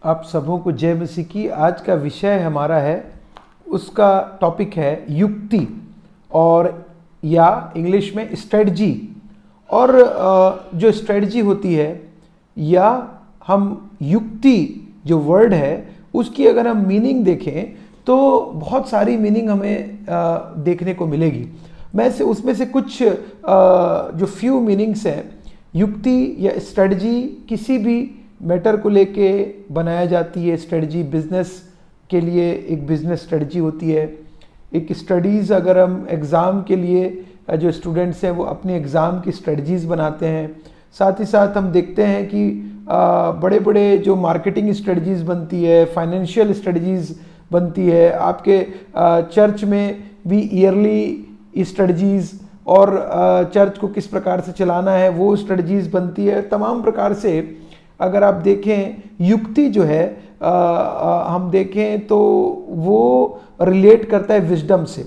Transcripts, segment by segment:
आप सबों को जय मसीह की। आज का विषय हमारा है, उसका टॉपिक है युक्ति और या इंग्लिश में स्ट्रेटजी। और जो स्ट्रेटजी होती है या हम युक्ति जो वर्ड है उसकी अगर हम मीनिंग देखें तो बहुत सारी मीनिंग हमें देखने को मिलेगी। उसमें से कुछ जो फ्यू मीनिंग्स हैं, युक्ति या स्ट्रेटजी किसी भी मैटर को लेके बनाया जाती है। स्ट्रेटजी बिजनेस के लिए एक बिजनेस स्ट्रेटजी होती है। एक स्टडीज़, अगर हम एग्ज़ाम के लिए जो स्टूडेंट्स हैं वो अपने एग्ज़ाम की स्ट्रेटजीज़ बनाते हैं। साथ ही साथ हम देखते हैं कि बड़े बड़े जो मार्केटिंग स्ट्रेटजीज़ बनती है, फाइनेंशियल स्ट्रेटजीज़ बनती है। आपके चर्च में भी ईयरली स्ट्रेटजीज़ और चर्च को किस प्रकार से चलाना है वो स्ट्रेटजीज़ बनती है। तमाम प्रकार से अगर आप देखें, युक्ति जो है हम देखें तो वो रिलेट करता है विजडम से,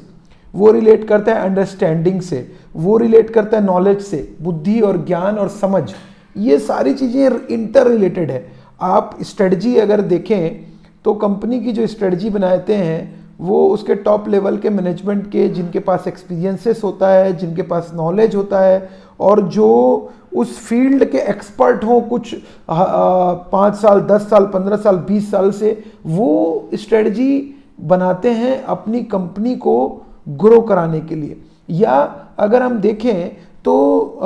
वो रिलेट करता है अंडरस्टैंडिंग से, वो रिलेट करता है नॉलेज से, बुद्धि और ज्ञान और समझ। ये सारी चीज़ें इंटर रिलेटेड है। आप स्ट्रेटजी अगर देखें तो कंपनी की जो स्ट्रेटजी बनाते हैं वो उसके टॉप लेवल के मैनेजमेंट के, जिनके पास एक्सपीरियंसेस होता है, जिनके पास नॉलेज होता है और जो उस फील्ड के एक्सपर्ट हों, कुछ 5 साल, 10 साल, 15 साल, 20 साल से वो स्ट्रेटजी बनाते हैं अपनी कंपनी को ग्रो कराने के लिए। या अगर हम देखें तो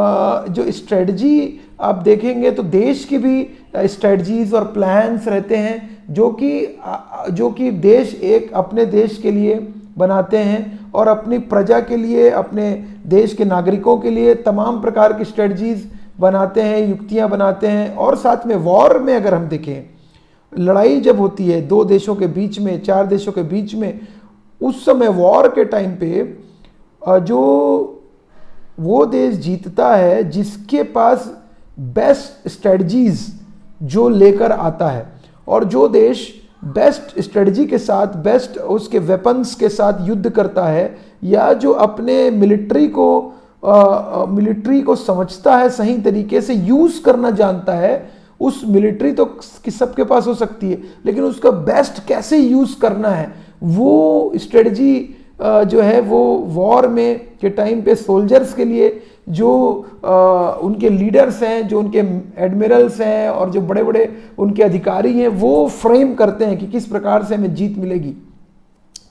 जो स्ट्रेटजी आप देखेंगे तो देश की भी स्ट्रेटजीज और प्लान्स रहते हैं जो कि देश एक अपने देश के लिए बनाते हैं और अपनी प्रजा के लिए, अपने देश के नागरिकों के लिए तमाम प्रकार की स्ट्रेटजीज बनाते हैं, युक्तियां बनाते हैं। और साथ में वॉर में अगर हम देखें, लड़ाई जब होती है 2 देशों के बीच में, 4 देशों के बीच में, उस समय वॉर के टाइम पे जो वो देश जीतता है जिसके पास बेस्ट स्ट्रेटजीज जो लेकर आता है, और जो देश बेस्ट स्ट्रेटजी के साथ, बेस्ट उसके वेपन्स के साथ युद्ध करता है, या जो अपने मिलिट्री को समझता है, सही तरीके से यूज़ करना जानता है। उस मिलिट्री तो सबके पास हो सकती है, लेकिन उसका बेस्ट कैसे यूज़ करना है वो स्ट्रेटजी जो है वो वॉर में के टाइम पे सोल्जर्स के लिए जो उनके लीडर्स हैं, जो उनके एडमिरल्स हैं और जो बड़े बड़े उनके अधिकारी हैं, वो फ्रेम करते हैं कि किस प्रकार से हमें जीत मिलेगी।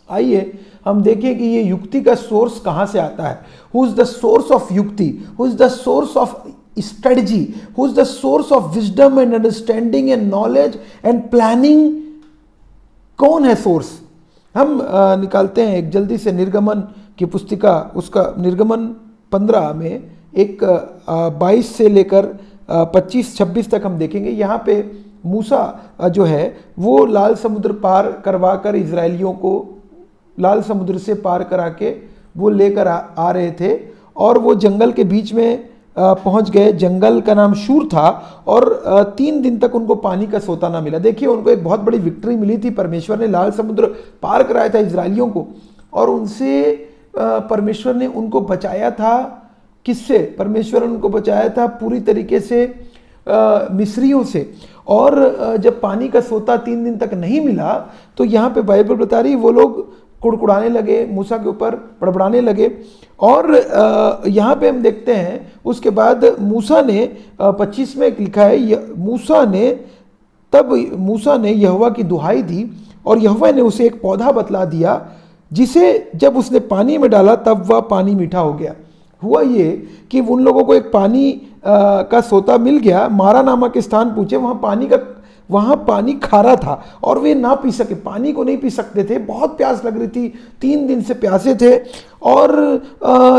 आइए हम देखें कि ये युक्ति का सोर्स कहाँ से आता है। Who is the source of युक्ति, who is the source of strategy, who is the source of wisdom and understanding and knowledge and planning. कौन है सोर्स? हम निकालते हैं एक जल्दी से निर्गमन की पुस्तिका, उसका निर्गमन 15 में एक 22 से लेकर 25-26 तक हम देखेंगे। यहाँ पे मूसा जो है वो लाल समुद्र पार करवा कर इजरायलियों को लाल समुद्र से पार करा के वो लेकर आ रहे थे, और वो जंगल के बीच में पहुंच गए। जंगल का नाम शूर था और 3 दिन तक उनको पानी का सोता ना मिला। देखिए, उनको एक बहुत बड़ी विक्ट्री मिली थी। परमेश्वर ने लाल समुद्र पार कराया था इजरायलियों को, और उनसे परमेश्वर ने उनको बचाया था। किससे? परमेश्वर ने उनको बचाया था पूरी तरीके से मिस्रियों से। और जब पानी का सोता 3 दिन तक नहीं मिला तो यहाँ पे बाइबल बता रही वो लोग कुड़कुड़ाने लगे, मूसा के ऊपर बड़बड़ाने लगे। और यहाँ पे हम देखते हैं उसके बाद मूसा ने 25 में लिखा है, मूसा ने यहोवा की दुहाई दी और यहोवा ने उसे एक पौधा बतला दिया, जिसे जब उसने पानी में डाला तब वह पानी मीठा हो गया। हुआ ये कि उन लोगों को एक पानी का सोता मिल गया। मारा नामक स्थान पूछे, वहाँ पानी खारा था और वे ना पी सके, पानी को नहीं पी सकते थे। बहुत प्यास लग रही थी, 3 दिन से प्यासे थे। और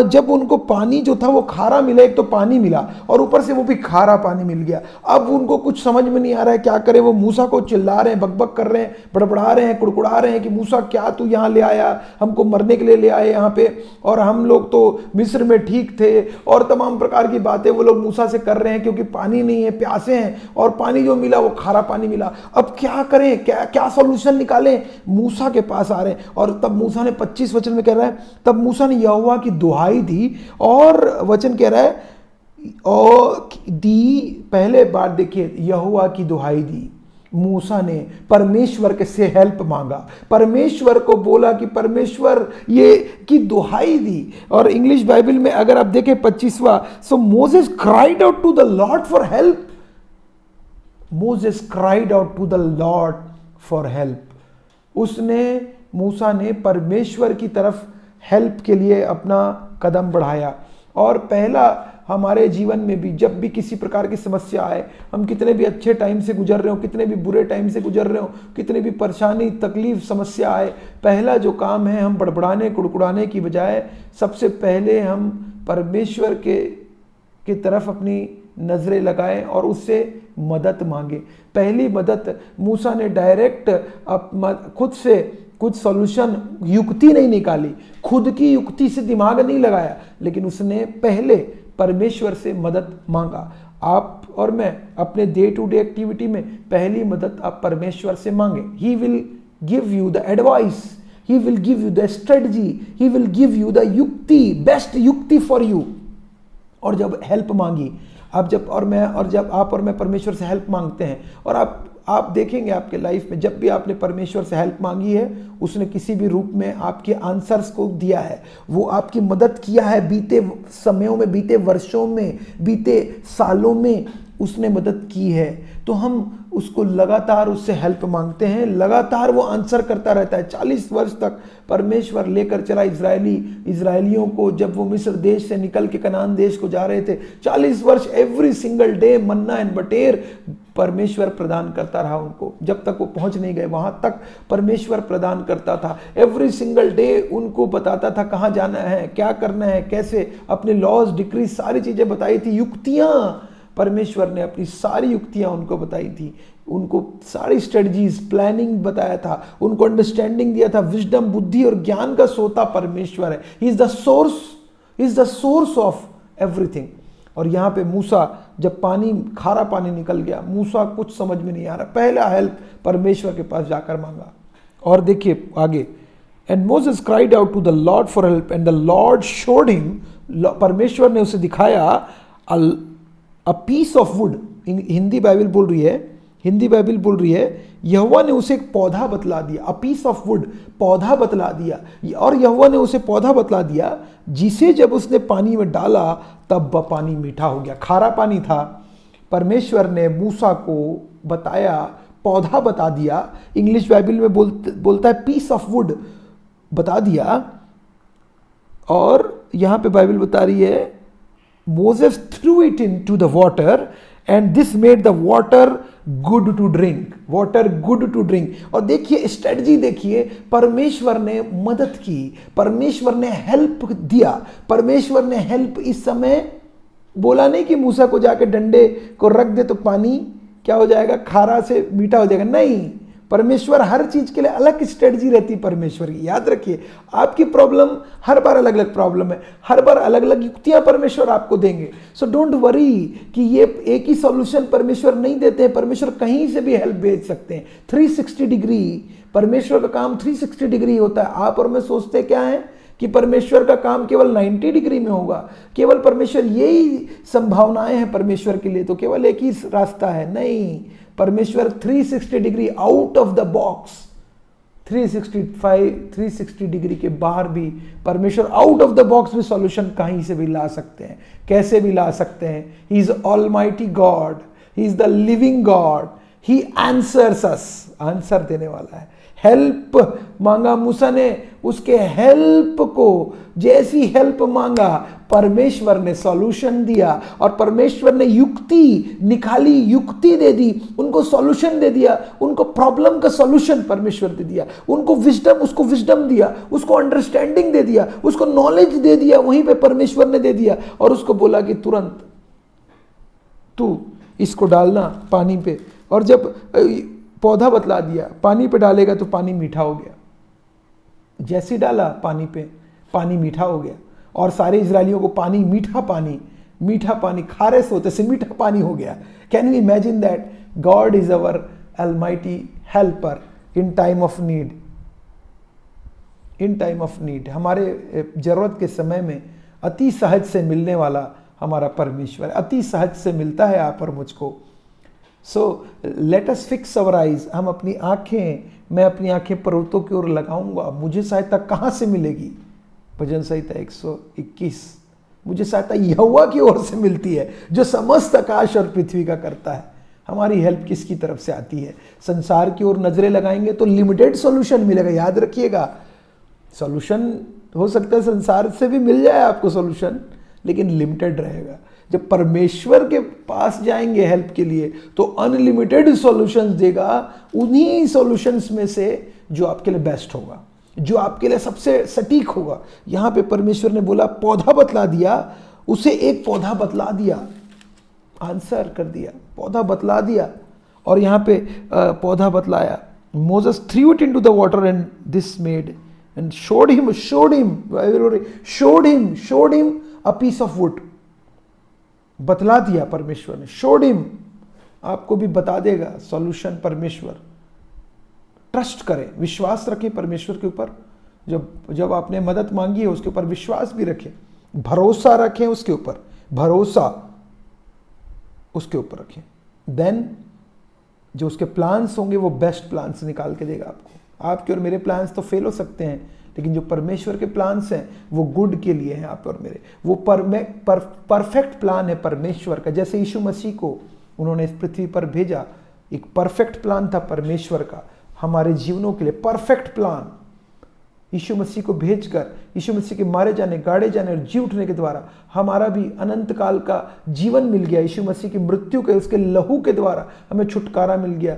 जब उनको पानी जो था वो खारा मिला, एक तो पानी मिला और ऊपर से वो भी खारा पानी मिल गया। अब उनको कुछ समझ में नहीं आ रहा है क्या करें। वो मूसा को चिल्ला रहे हैं, बकबक कर रहे हैं, बड़बड़ा रहे हैं, कुड़कुड़ा रहे हैं कि मूसा क्या तू यहाँ ले आया, हमको मरने के लिए ले आए यहाँ पे, और हम लोग तो मिस्र में ठीक थे। और तमाम प्रकार की बातें वो लोग मूसा से कर रहे हैं क्योंकि पानी नहीं है, प्यासे हैं, और पानी जो मिला वो खारा पानी मिला। अब क्या करें, क्या सॉल्यूशन निकालें? मूसा के पास आ रहे हैं। और तब मूसा ने 25 वचन में कह रहा है, तब मूसा ने यहोवा की दुहाई दी, और वचन कह रहा है और दी, पहले बार देखिए, यहोवा की दुहाई दी। मूसा ने परमेश्वर के से हेल्प मांगा, परमेश्वर को बोला कि परमेश्वर ये की दुहाई दी। और इंग्लिश बाइबल में अगर आप देखें 25वां, so Moses cried out to the Lord for help. Moses cried out to the Lord for help. मूसा ने परमेश्वर की तरफ हेल्प के लिए अपना कदम बढ़ाया। और पहला, हमारे जीवन में भी जब भी किसी प्रकार की समस्या आए, हम कितने भी अच्छे टाइम से गुजर रहे हो, कितने भी बुरे टाइम से गुजर रहे हो, कितने भी परेशानी, तकलीफ, समस्या आए, पहला जो काम है, हम बड़बड़ाने कुड़कुड़ाने की बजाय सबसे पहले हम परमेश्वर के तरफ अपनी नजरें लगाएं और उससे मदद मांगे। पहली मदद, मूसा ने डायरेक्ट खुद से कुछ सॉल्यूशन, युक्ति नहीं निकाली, खुद की युक्ति से दिमाग नहीं लगाया, लेकिन उसने पहले परमेश्वर से मदद मांगा। आप और मैं अपने डे टू डे एक्टिविटी में पहली मदद आप परमेश्वर से मांगे। ही will give you the advice, he will give you the strategy, he will give you the युक्ति, बेस्ट युक्ति फॉर यू। और जब हेल्प मांगी, जब आप और मैं परमेश्वर से हेल्प मांगते हैं, और आप देखेंगे आपके लाइफ में जब भी आपने परमेश्वर से हेल्प मांगी है, उसने किसी भी रूप में आपके आंसर्स को दिया है, वो आपकी मदद किया है। बीते समयों में, बीते वर्षों में, बीते सालों में उसने मदद की है। तो हम उसको लगातार उससे हेल्प मांगते हैं, लगातार वो आंसर करता रहता है। 40 वर्ष तक परमेश्वर लेकर चला इजरायलियों को, जब वो मिस्र देश से निकल के कनान देश को जा रहे थे। 40 वर्ष every single day Manna and बटेर परमेश्वर प्रदान करता रहा उनको, जब तक वो पहुंच नहीं गए वहां तक परमेश्वर प्रदान करता था। एवरी सिंगल डे उनको बताता था कहां जाना है, क्या करना है, कैसे, अपने लॉज, डिक्रीज, सारी चीजें बताई थी। युक्तियां, परमेश्वर ने अपनी सारी युक्तियां उनको बताई थी, उनको सारी स्ट्रेटजीज, प्लानिंग बताया था, उनको अंडरस्टैंडिंग दिया था। विजडम, बुद्धि और ज्ञान का सोता परमेश्वर है। He is the source of everything. और यहाँ पे मूसा, जब खारा पानी निकल गया, मूसा कुछ समझ में नहीं आ रहा, पहला हेल्प परमेश्वर के पास जाकर मांगा। और देखिए आगे, and Moses cried out to the Lord for help and the Lord showed him, परमेश्वर ने उसे दिखाया a piece of wood. Hindi Bible बोल रही है यहोवा ने उसे एक पौधा बतला दिया, अ पीस ऑफ वुड, पौधा बतला दिया। और यहोवा ने उसे पौधा बतला दिया जिसे जब उसने पानी में डाला तब वह पानी मीठा हो गया। खारा पानी था, परमेश्वर ने मूसा को बताया, पौधा बता दिया। इंग्लिश बाइबल में बोलता है पीस ऑफ वुड बता दिया। और यहां पे बाइबल बता रही है Moses threw it into the water and this made the water good to drink, water good to drink। और देखिए स्ट्रेटजी, देखिए परमेश्वर ने मदद की, परमेश्वर ने हेल्प दिया। परमेश्वर ने हेल्प इस समय बोला नहीं कि मूसा को जाके डंडे को रख दे तो पानी क्या हो जाएगा, खारा से मीठा हो जाएगा, नहीं। परमेश्वर हर चीज के लिए अलग स्ट्रेटजी रहती है परमेश्वर की। याद रखिए, आपकी प्रॉब्लम हर बार अलग अलग प्रॉब्लम है, हर बार अलग अलग युक्तियां परमेश्वर आपको देंगे। सो डोंट वरी कि ये एक ही सॉल्यूशन परमेश्वर नहीं देते हैं, परमेश्वर कहीं से भी हेल्प भेज सकते हैं। 360 डिग्री परमेश्वर का काम 360 डिग्री होता है। आप और मैं सोचते क्या है कि परमेश्वर का काम केवल 90 डिग्री में होगा, केवल परमेश्वर, यही संभावनाएं हैं परमेश्वर के लिए, तो केवल एक ही रास्ता है, नहीं। परमेश्वर 360 degree out of the box, 360 degree के बाहर भी परमेश्वर आउट ऑफ द बॉक्स भी सॉल्यूशन कहीं से भी ला सकते हैं, कैसे भी ला सकते हैं। He is almighty God, he is the living God, he answers us, answer देने वाला है। हेल्प मांगा मूसा ने, उसके हेल्प को, जैसी हेल्प मांगा परमेश्वर ने सॉल्यूशन दिया। और परमेश्वर ने युक्ति निकाली, युक्ति दे दी, उनको सॉल्यूशन दे दिया, उनको प्रॉब्लम का सॉल्यूशन परमेश्वर दे दिया, उनको विजडम दिया, उसको अंडरस्टैंडिंग दे दिया, उसको नॉलेज दे दिया, वहीं पे परमेश्वर ने दे दिया। और उसको बोला कि तुरंत तू इसको डालना पानी पे। और जब पौधा बतला दिया, पानी पे डालेगा तो पानी मीठा हो गया। जैसे डाला पानी पे, पानी मीठा हो गया। और सारे इजरायलियों को मीठा पानी, खारे सोते से मीठा पानी हो गया। Can you imagine that? God is our Almighty helper in time of need. In time of need, हमारे जरूरत के समय में अति सहज से मिलने वाला हमारा परमेश्वर, अति सहज से मिलता है आप और मुझको। सो लेट अस फिक्स अवर आइज, हम अपनी आंखें, मैं अपनी आंखें पर्वतों की ओर लगाऊंगा, मुझे सहायता कहाँ से मिलेगी? भजन संहिता 121, मुझे सहायता यहोवा की ओर से मिलती है जो समस्त आकाश और पृथ्वी का करता है। हमारी हेल्प किसकी तरफ से आती है? संसार की ओर नजरें लगाएंगे तो लिमिटेड सॉल्यूशन मिलेगा। याद रखिएगा, सॉल्यूशन हो सकता है संसार से भी मिल जाए आपको सॉल्यूशन, लेकिन लिमिटेड रहेगा। जब परमेश्वर के पास जाएंगे हेल्प के लिए तो अनलिमिटेड सॉल्यूशंस देगा, उन्हीं सॉल्यूशंस में से जो आपके लिए बेस्ट होगा, जो आपके लिए सबसे सटीक होगा। यहां पे परमेश्वर ने बोला पौधा बतला दिया, उसे एक पौधा बतला दिया, आंसर कर दिया, पौधा बतला दिया। और यहां पे पौधा बतलाया, Moses through it into the water and this made and showed him a piece of wood। बतला दिया परमेश्वर ने, showed him। आपको भी बता देगा सॉल्यूशन परमेश्वर। ट्रस्ट करें, विश्वास रखें परमेश्वर के ऊपर। जब आपने मदद मांगी है उसके ऊपर विश्वास भी रखें, भरोसा रखें उसके ऊपर, भरोसा उसके ऊपर रखें। देन जो उसके प्लान्स होंगे वो बेस्ट प्लान्स निकाल के देगा आपको। आपके और मेरे प्लान्स तो फेल हो सकते हैं, लेकिन जो परमेश्वर के प्लान्स हैं वो गुड के लिए हैं आप और मेरे। वो परफेक्ट प्लान है परमेश्वर का। जैसे यीशु मसीह को उन्होंने इस पृथ्वी पर भेजा, एक परफेक्ट प्लान था परमेश्वर का हमारे जीवनों के लिए, परफेक्ट प्लान। यीशु मसीह को भेजकर, यीशु मसीह के मारे जाने, गाड़े जाने और जी उठने के द्वारा हमारा भी अनंत काल का जीवन मिल गया। यीशु मसीह की मृत्यु के, उसके लहू के द्वारा हमें छुटकारा मिल गया।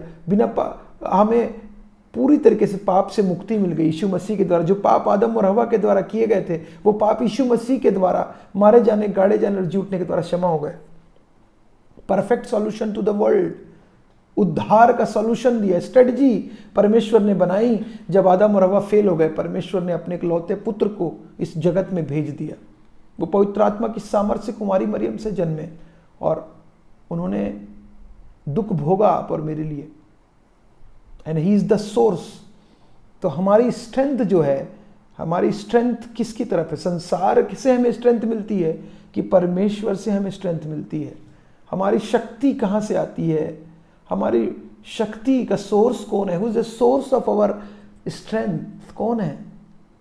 हमें पूरी तरीके से पाप से मुक्ति मिल गई यीशु मसीह के द्वारा। जो पाप आदम और हवा के द्वारा किए गए थे, वो पाप यीशु मसीह के द्वारा मारे जाने, गाड़े जाने और जी उठने के द्वारा क्षमा हो गए। Perfect solution to the world, उद्धार का सॉल्यूशन दिया, स्ट्रेटजी परमेश्वर ने बनाई। जब आदम और हवा फेल हो गए, परमेश्वर ने अपने इकलौते पुत्र को इस जगत में भेज दिया। वो पवित्र आत्मा की सामर्थ्य कुमारी मरियम से जन्मे और उन्होंने दुख भोगा आप और मेरे लिए। And he is the source. तो हमारी स्ट्रेंथ जो है, हमारी स्ट्रेंथ किसकी तरफ है? संसार से हमें स्ट्रेंथ मिलती है कि परमेश्वर से हमें स्ट्रेंथ मिलती है? हमारी शक्ति कहाँ से आती है? हमारी शक्ति का सोर्स कौन है? Who is the source of our strength? कौन है?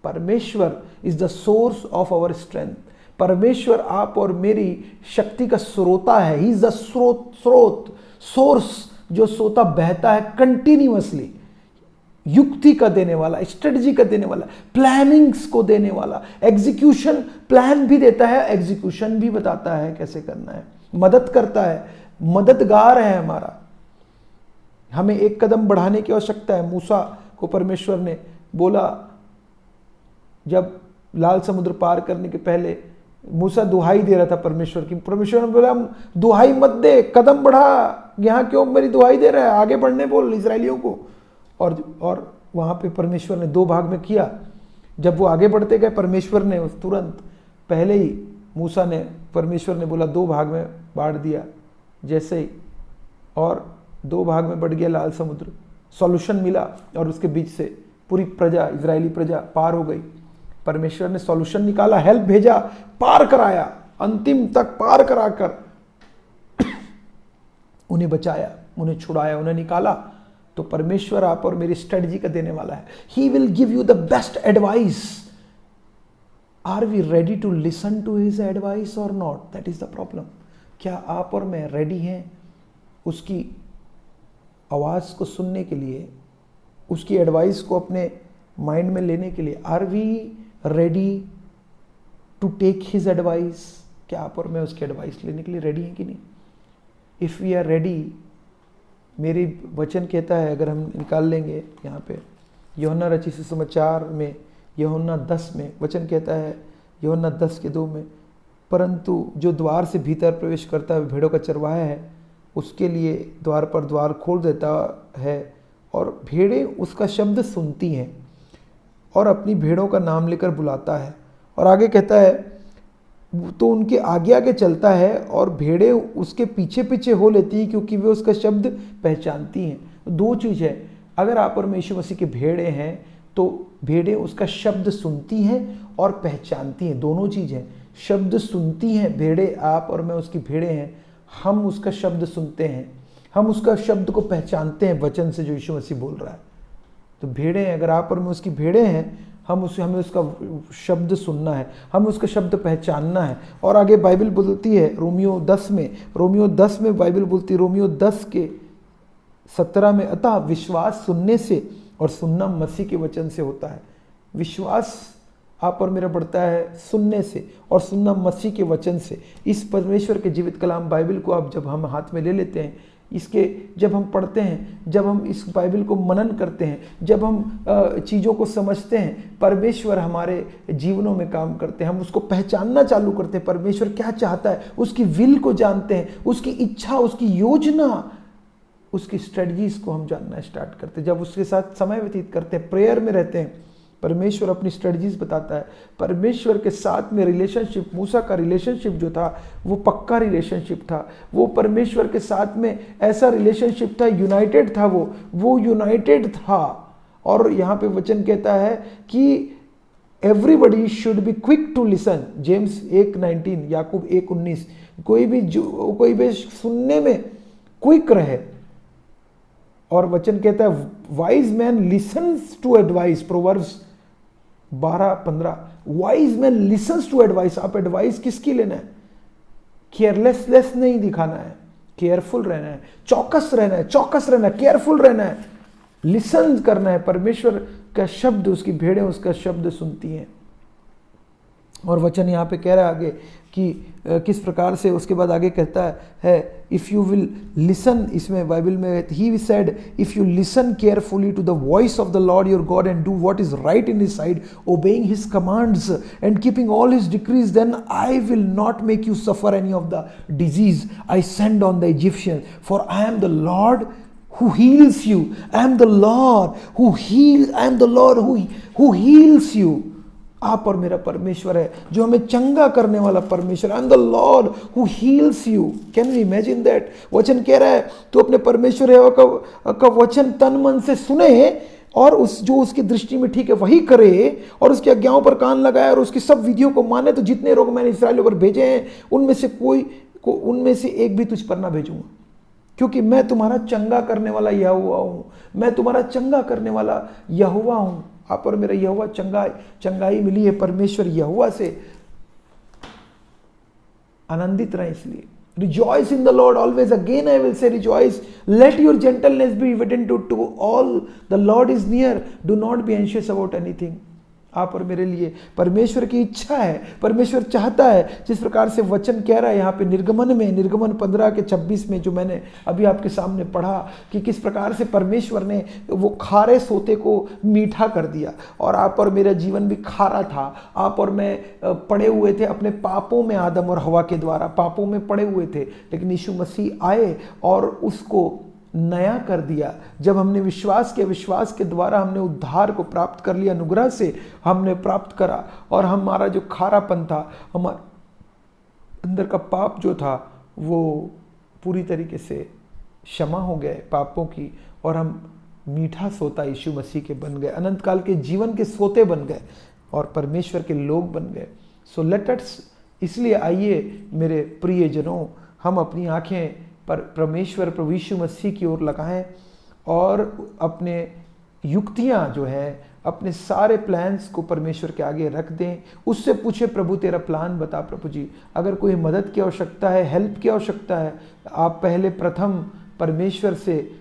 परमेश्वर is the source of our strength. परमेश्वर आप और मेरी शक्ति का स्रोता है। ही इज द स्रोत, सोर्स, जो सोता बहता है कंटिन्यूअसली, युक्ति का देने वाला, स्ट्रेटजी का देने वाला, प्लानिंग्स को देने वाला, एग्जीक्यूशन प्लान भी देता है, एग्जीक्यूशन भी बताता है कैसे करना है, मदद करता है, मददगार है हमारा। हमें एक कदम बढ़ाने की आवश्यकता है। मूसा को परमेश्वर ने बोला, जब लाल समुद्र पार करने के पहले मूसा दुहाई दे रहा था परमेश्वर की, परमेश्वर ने बोला दुहाई मत दे, कदम बढ़ा, यहां क्यों मेरी दुहाई दे रहा है, आगे बढ़ने बोल इजरायलियों को। और वहां पे परमेश्वर ने दो भाग में किया। जब वो आगे बढ़ते गए, परमेश्वर ने उस तुरंत पहले ही मूसा ने, परमेश्वर ने बोला दो भाग में बांट दिया जैसे ही, और दो भाग में बढ़ गया लाल समुद्र। सॉल्यूशन मिला और उसके बीच से पूरी प्रजा, इजरायली प्रजा पार हो गई। परमेश्वर ने सॉल्यूशन निकाला, हेल्प भेजा, पार कराया, अंतिम तक पार कराकर उन्हें बचाया, उन्हें छुड़ाया, उन्हें निकाला। तो परमेश्वर आप और मेरी स्ट्रेटजी का देने वाला है। He will give you the best advice. Are we ready to listen to his advice or not? That is the problem. क्या आप और मैं रेडी हैं उसकी आवाज को सुनने के लिए, उसकी एडवाइस को अपने माइंड में लेने के लिए? Are we ready to take his advice? क्या आप और मैं उसकी एडवाइस लेने के लिए रेडी हैं कि नहीं? इफ वी आर रेडी, मेरी वचन कहता है, अगर हम निकाल लेंगे यहाँ पे यूहन्ना रचित सुसमाचार में, यूहन्ना 10 में वचन कहता है, यूहन्ना 10:2 में, परंतु जो द्वार से भीतर प्रवेश करता है भेड़ों का चरवाहा है, उसके लिए द्वार पर द्वार खोल देता है और भेड़ें उसका शब्द सुनती हैं और अपनी भेड़ों का नाम लेकर बुलाता है। और आगे कहता है, तो उनके आगे आगे चलता है और भेड़ें उसके पीछे पीछे हो लेती हैं क्योंकि वे उसका शब्द पहचानती हैं। दो चीज़ है, अगर आप और मैं यीशु मसीह के भेड़े हैं तो भेड़ें उसका शब्द सुनती हैं और पहचानती हैं। दोनों चीज़ हैं, शब्द सुनती हैं भेड़ें, आप और मैं उसकी भेड़े हैं, हम उसका शब्द सुनते हैं। हम उसका शब्द को पहचानते हैं वचन से जो यीशु मसीह बोल रहा है। तो भेड़ें हैं, अगर आप और मैं उसकी भेड़ें हैं, हमें उसका शब्द सुनना है, हमें उसका शब्द पहचानना है। और आगे बाइबल बोलती है रोमियो 10 में बाइबल बोलती है, रोमियो 10:17 में, अतः विश्वास सुनने से और सुनना मसीह के वचन से होता है। विश्वास आप और मेरा बढ़ता है सुनने से और सुनना मसीह के वचन से। इस परमेश्वर के जीवित कलाम बाइबल को आप जब हम हाथ में ले लेते हैं, इसके जब हम पढ़ते हैं, जब हम इस बाइबल को मनन करते हैं, जब हम चीज़ों को समझते हैं, परमेश्वर हमारे जीवनों में काम करते हैं। हम उसको पहचानना चालू करते हैं, परमेश्वर क्या चाहता है, उसकी विल को जानते हैं, उसकी इच्छा, उसकी योजना, उसकी स्ट्रेटजीज को हम जानना स्टार्ट करते हैं। जब उसके साथ समय व्यतीत करते हैं, प्रेयर में रहते हैं, परमेश्वर अपनी स्ट्रेटजीज बताता है। परमेश्वर के साथ में रिलेशनशिप, मूसा का रिलेशनशिप जो था वो पक्का रिलेशनशिप था। वो परमेश्वर के साथ में ऐसा रिलेशनशिप था, यूनाइटेड था, वो यूनाइटेड था। और यहाँ पे वचन कहता है कि everybody should be quick to listen, James 1:19, याकूब 1:19, कोई भी सुनने में क्विक रहे। और वचन कहता है wise man listens to advice, proverbs 12:15, wise man listens to advice. आप एडवाइस किसकी लेना है? केयरलेस नहीं दिखाना है, केयरफुल रहना है, चौकस रहना है, केयरफुल रहना है, लिसन करना है। परमेश्वर का शब्द, उसकी भेड़ें उसका शब्द सुनती हैं। और वचन यहाँ पे कह रहा है आगे कि किस प्रकार से, उसके बाद आगे कहता है इफ़ यू विल लिसन, इसमें बाइबल में ही said if you listen carefully to the voice of the Lord your God and do what is right in his sight, obeying his commands and keeping all his decrees, then I will not make you suffer any of the disease I send on the Egyptians, for I am the Lord who heals you. I am the Lord who heals you. आप और मेरा परमेश्वर है जो हमें चंगा करने वाला परमेश्वर। आई am the Lord who heels you. Can you imagine that? वचन कह रहा है तो अपने परमेश्वर है का वचन तन मन से सुने और जो उसकी दृष्टि में ठीक है वही करे और उसकी आज्ञाओं पर कान लगाए और उसकी सब विधियों को माने। तो जितने रोग मैंने इस्राएलियों पर भेजे हैं उनमें से एक भी तुझ पर ना भेजूंगा, क्योंकि मैं तुम्हारा चंगा करने वाला यहोवा हूं। मैं तुम्हारा चंगा करने वाला यहोवा हूं। आप और मेरा यहोवा चंगाई मिली है परमेश्वर यहोवा से। आनंदित रहें इसलिए। Rejoice in the Lord always. Again I will say rejoice. Let your gentleness be evident to all. The Lord is near. Do not be anxious about anything. आप और मेरे लिए परमेश्वर की इच्छा है, परमेश्वर चाहता है। जिस प्रकार से वचन कह रहा है यहाँ पे निर्गमन 15:26 में जो मैंने अभी आपके सामने पढ़ा कि किस प्रकार से परमेश्वर ने वो खारे सोते को मीठा कर दिया। और आप और मेरा जीवन भी खारा था। आप और मैं पड़े हुए थे अपने पापों में, आदम और हवा के द्वारा पापों में पड़े हुए थे, लेकिन यीशु मसीह आए और उसको नया कर दिया। जब हमने विश्वास किया, विश्वास के द्वारा हमने उद्धार को प्राप्त कर लिया, अनुग्रह से हमने प्राप्त करा और हमारा जो खारापन था, हमारे अंदर का पाप जो था वो पूरी तरीके से क्षमा हो गए पापों की, और हम मीठा सोता यीशु मसीह के बन गए, अनंत काल के जीवन के सोते बन गए और परमेश्वर के लोग बन गए। सो लेट अस, इसलिए आइए मेरे प्रियजनों, हम अपनी आंखें पर परमेश्वर प्रभु यीशु मसीह की ओर लगाएं और अपने युक्तियां जो है, अपने सारे प्लान्स को परमेश्वर के आगे रख दें। उससे पूछे प्रभु तेरा प्लान बता प्रभु जी। अगर कोई मदद की आवश्यकता है, हेल्प की आवश्यकता है, आप पहले प्रथम परमेश्वर से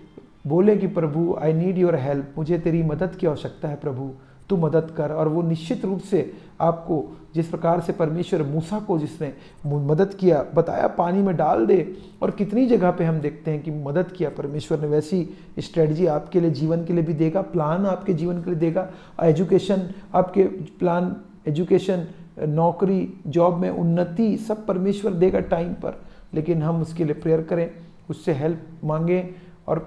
बोले कि प्रभु आई नीड योर हेल्प, मुझे तेरी मदद की आवश्यकता है प्रभु, तू मदद कर। और वो निश्चित रूप से आपको, जिस प्रकार से परमेश्वर मूसा को जिसने मदद किया, बताया पानी में डाल दे, और कितनी जगह पे हम देखते हैं कि मदद किया परमेश्वर ने, वैसी स्ट्रेटजी आपके लिए जीवन के लिए भी देगा, प्लान आपके जीवन के लिए देगा। एजुकेशन आपके प्लान, एजुकेशन, नौकरी, जॉब में उन्नति, सब परमेश्वर देगा टाइम पर। लेकिन हम उसके लिए प्रेयर करें, उससे हेल्प मांगें और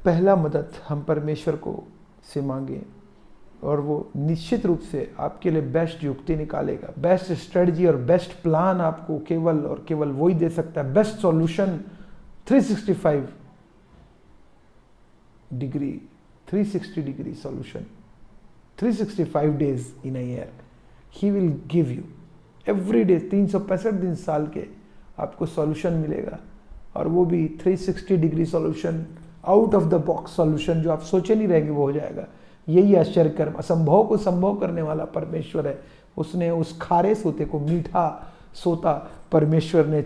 पहला मदद हम परमेश्वर को से मांगें, और वो निश्चित रूप से आपके लिए बेस्ट युक्ति निकालेगा, बेस्ट स्ट्रेटजी और बेस्ट प्लान आपको केवल और केवल वही दे सकता है। Best solution 365 degree solution, 365 days in a year he will give you every day. 365 दिन साल के आपको सॉल्यूशन मिलेगा और वो भी 360 degree solution, out of the box solution, जो आप सोचे नहीं रहेंगे वो हो जाएगा। यही आश्चर्य कर्म, असंभव को संभव करने वाला परमेश्वर है। उसने उस खारे सोते को मीठा सोता परमेश्वर ने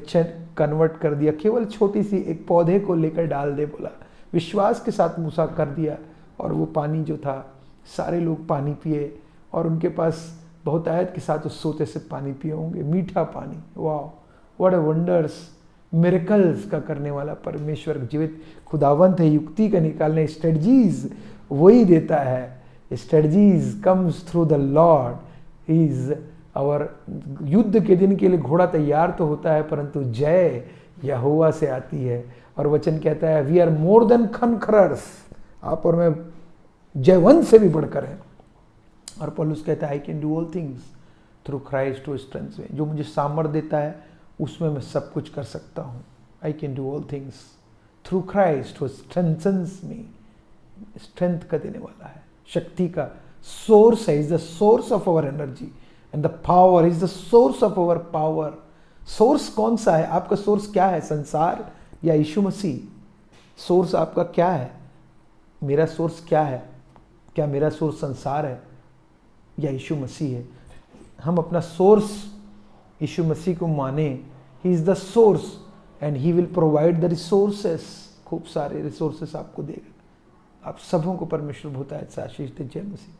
कन्वर्ट कर दिया। केवल छोटी सी एक पौधे को लेकर डाल दे बोला, विश्वास के साथ मूसा कर दिया, और वो पानी जो था सारे लोग पानी पिए, और उनके पास बहुत आयत के साथ उस सोते से पानी पिए होंगे, मीठा पानी। वाह, व्हाट अ वंडर्स, मिरेकल्स का करने वाला परमेश्वर जीवित खुदावंत है। युक्ति का निकालने स्ट्रेटजीज वही देता है। Strategies comes through the Lord, he is और युद्ध के दिन के लिए घोड़ा तैयार तो होता है, परंतु जय यहोवा से आती है। और वचन कहता है we are more than conquerors, आप और मैं जयवंत से भी बढ़कर हैं। और पौलुस कहता है I can do all things through Christ who strengthens me, जो मुझे सामर्थ देता है उसमें मैं सब कुछ कर सकता हूँ। I can do all things through Christ who strengthens me, strength का देने वाला है, शक्ति का सोर्स है, is the source of our energy and the power is the source of our power. Source कौन सा है? आपका सोर्स क्या है? संसार या यीशु मसीह? सोर्स आपका क्या है? मेरा सोर्स क्या है? क्या मेरा सोर्स संसार है या यीशु मसीह है? हम अपना सोर्स यीशु मसीह को माने, ही is the source and he will provide the resources, खूब सारे रिसोर्सेस आपको देगा। आप सबों को परमेश्वर बहुत आशीष दे। जय मसीह।